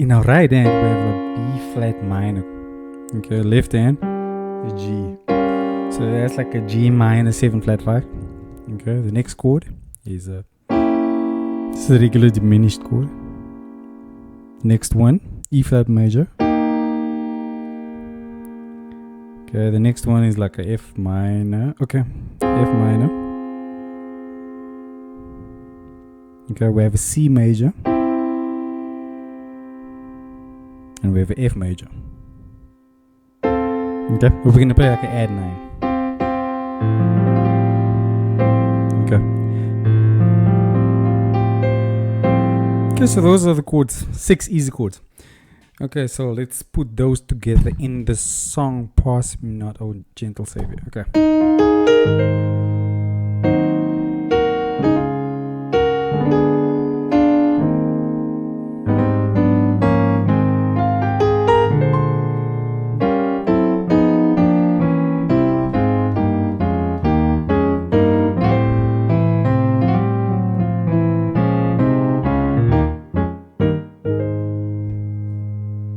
In our right hand, we have a B flat minor. Okay, left hand is G. So that's like a G minor 7 flat 5. Okay, the next chord is this is a regular diminished chord. Next one, E flat major. Okay, the next one is like a F minor. Okay, F minor. Okay, we have a C major. And we have an F major. Okay, we're going to play like an add 9. Okay. Okay, so those are the chords, 6 easy chords. Okay, so let's put those together in the song Pass Me Not, O Gentle Savior. Okay.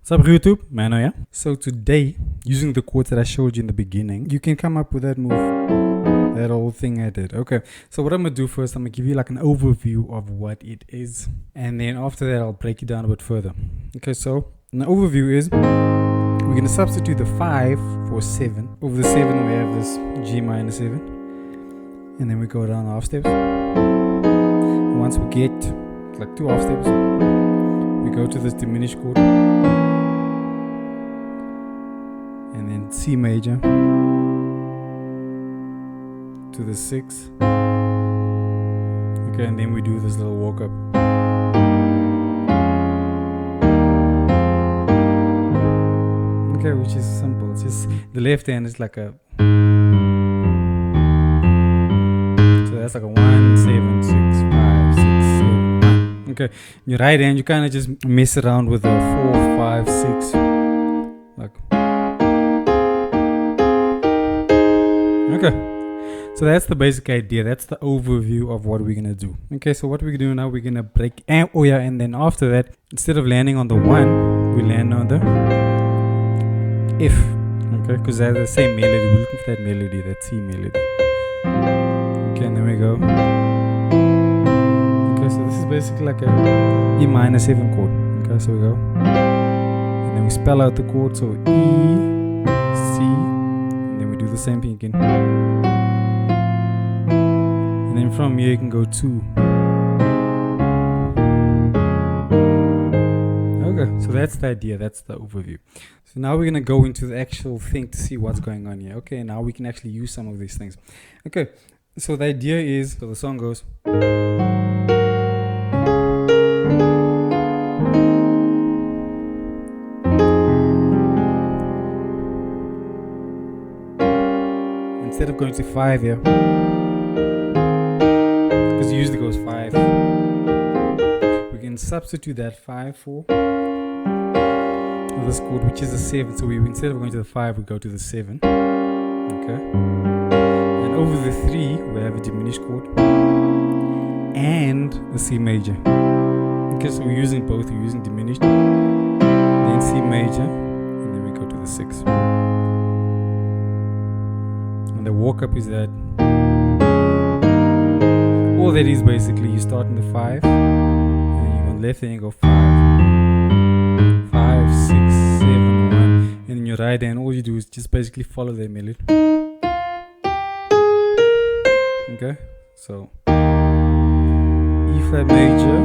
What's up YouTube? Mano, yeah? So today, using the chords that I showed you in the beginning, you can come up with that move. That whole thing I did. Okay, so what I'm going to do first, I'm going to give you like an overview of what it is. And then after that, I'll break it down a bit further. Okay, so an overview is, we're going to substitute the 5 for 7. Over the 7, we have this G minor 7. And then we go down half steps. And once we get like 2 half steps, we go to this diminished chord. And then C major to the 6. Okay, and then we do this little walk up. Okay, which is simple. It's just the left hand is like a, so that's like a 1 7 6 5 6 7 1. Okay, your right hand you kind of just mess around with a 4 5 6 like. Okay, so that's the basic idea. That's the overview of what we're gonna do. Okay, so what we're gonna do now, we're gonna break, and oh yeah, and then after that, instead of landing on the 1, we land on the F. Okay, because they're the same melody. We're looking for that melody, that C melody. Okay, and then we go. Okay, so this is basically like a E minor 7 chord. Okay, so we go, and then we spell out the chord. So E, C. Do the same thing again, and then from here you can go 2. Okay, so that's the idea, that's the overview. So now we're gonna go into the actual thing to see what's going on here. Okay, now we can actually use some of these things. Okay, so the idea is, so the song goes, instead of going to 5 here, because it usually goes 5, we can substitute that 5 for this chord, which is a 7. So we, instead of going to the 5, we go to the 7. Okay, and over the 3 we have a diminished chord and a C major. Okay, so we're using both. We're using diminished, then C major, and then we go to the 6. The walk up is that all that is basically you start in the 5 and then you go left and you go 5 5 6 7 1, and in your right hand all you do is just basically follow the melody. Okay, so E flat major,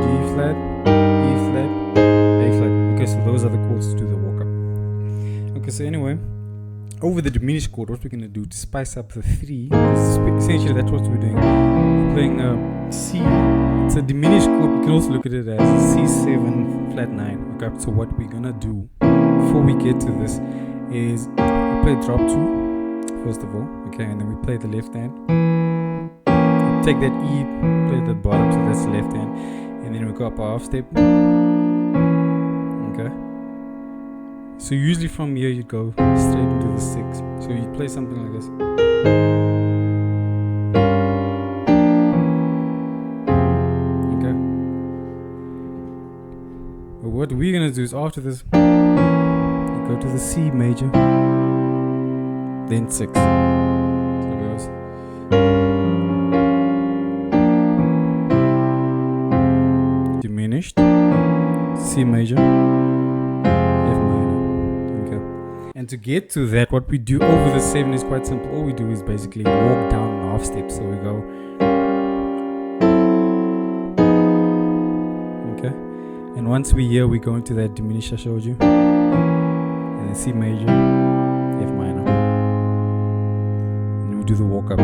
D flat, E flat, A flat. Okay, so those are the chords to do the walk up. Okay, so anyway, over the diminished chord, what we're going to do to spice up the 3, essentially that's what we're doing. We're playing a C. It's a diminished chord. You can also look at it as C7 flat 9. Okay, so what we're going to do before we get to this is we play drop 2 first of all. Okay, and then we play the left hand. We take that E, play the bottom, so that's the left hand, and then we go up a half step. Okay. So usually from here you go straight into the 6. So you play something like this. Okay. But what we're gonna do is after this, you go to the C major, then 6. So it goes. Diminished, C major, F minor. Okay. And to get to that, what we do over the 7 is quite simple. All we do is basically walk down an half step. So we go. Okay. And once we're here, we go into that diminished I showed you. And then C major, F minor. And we do the walk up.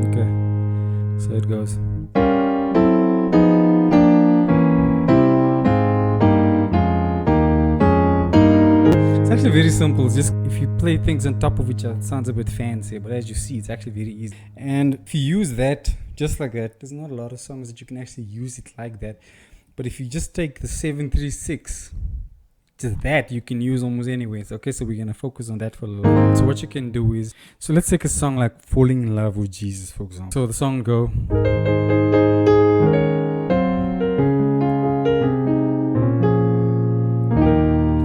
Okay. So it goes. It's actually very simple. It's just if you play things on top of each other, it sounds a bit fancy, but as you see, it's actually very easy. And if you use that just like that, there's not a lot of songs that you can actually use it like that. But if you just take the 736, just that you can use almost anywhere. Okay, so we're gonna focus on that for a little bit. So what you can do is, so let's take a song like "Falling in Love with Jesus," for example. So the song go.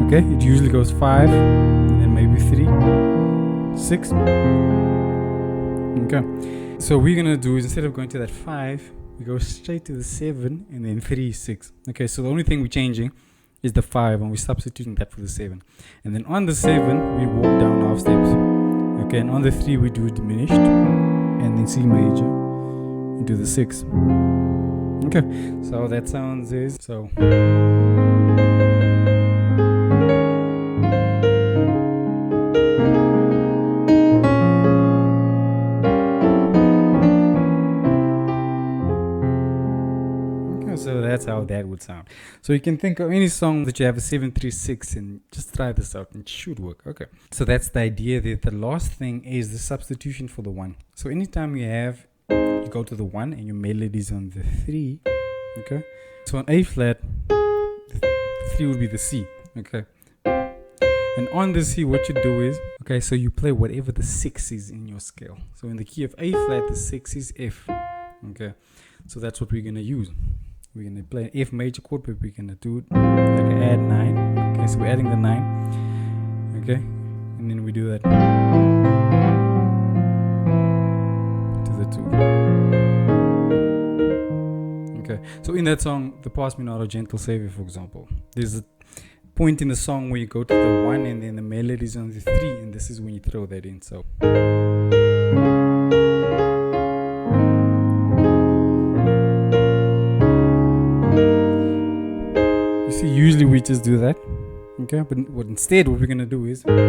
Okay, it usually goes 5, and then maybe 3, 6. Okay, so we're gonna do is instead of going to that 5, we go straight to the 7, and then 3, 6. Okay, so the only thing we're changing is the 5, and we're substituting that for the 7. And then on the 7, we walk down half steps. Okay, and on the 3, we do diminished, and then C major into the 6. Okay, so how that sounds is so. So that's how that would sound. So you can think of any song that you have a 736 and just try this out and it should work. Okay. So that's the idea there. The last thing is the substitution for the 1. So anytime you go to the 1 and your melody is on the 3. Okay. So on A flat, the 3 would be the C. Okay. And on the C, what you do is, okay, so you play whatever the 6 is in your scale. So in the key of A flat, the 6 is F. Okay. So that's what we're going to use. We're going to play an F major chord, but we're going to do it like add 9. Okay, so we're adding the 9. Okay, and then we do that to the 2. Okay, so in that song, the Pass Me Not a Gentle Savior, for example, there's a point in the song where you go to the 1 and then the melody is on the 3, and this is when you throw that in. So. Usually we just do that, okay, but instead what we're gonna do is okay,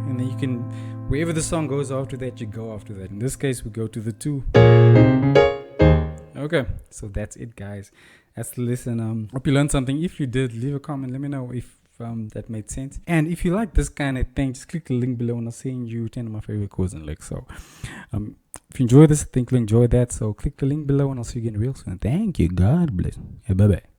and then you can, wherever the song goes after that, you go after that. In this case, we go to the 2. Okay, so that's it, guys. That's the lesson. Hope you learned something. If you did, leave a comment. Let me know if that made sense. And if you like this kind of thing, just click the link below and I'll send you 10 of my favorite chords and licks. So if you enjoy this, I think you'll enjoy that. So click the link below and I'll see you again real soon. Thank you. God bless. Hey, bye bye.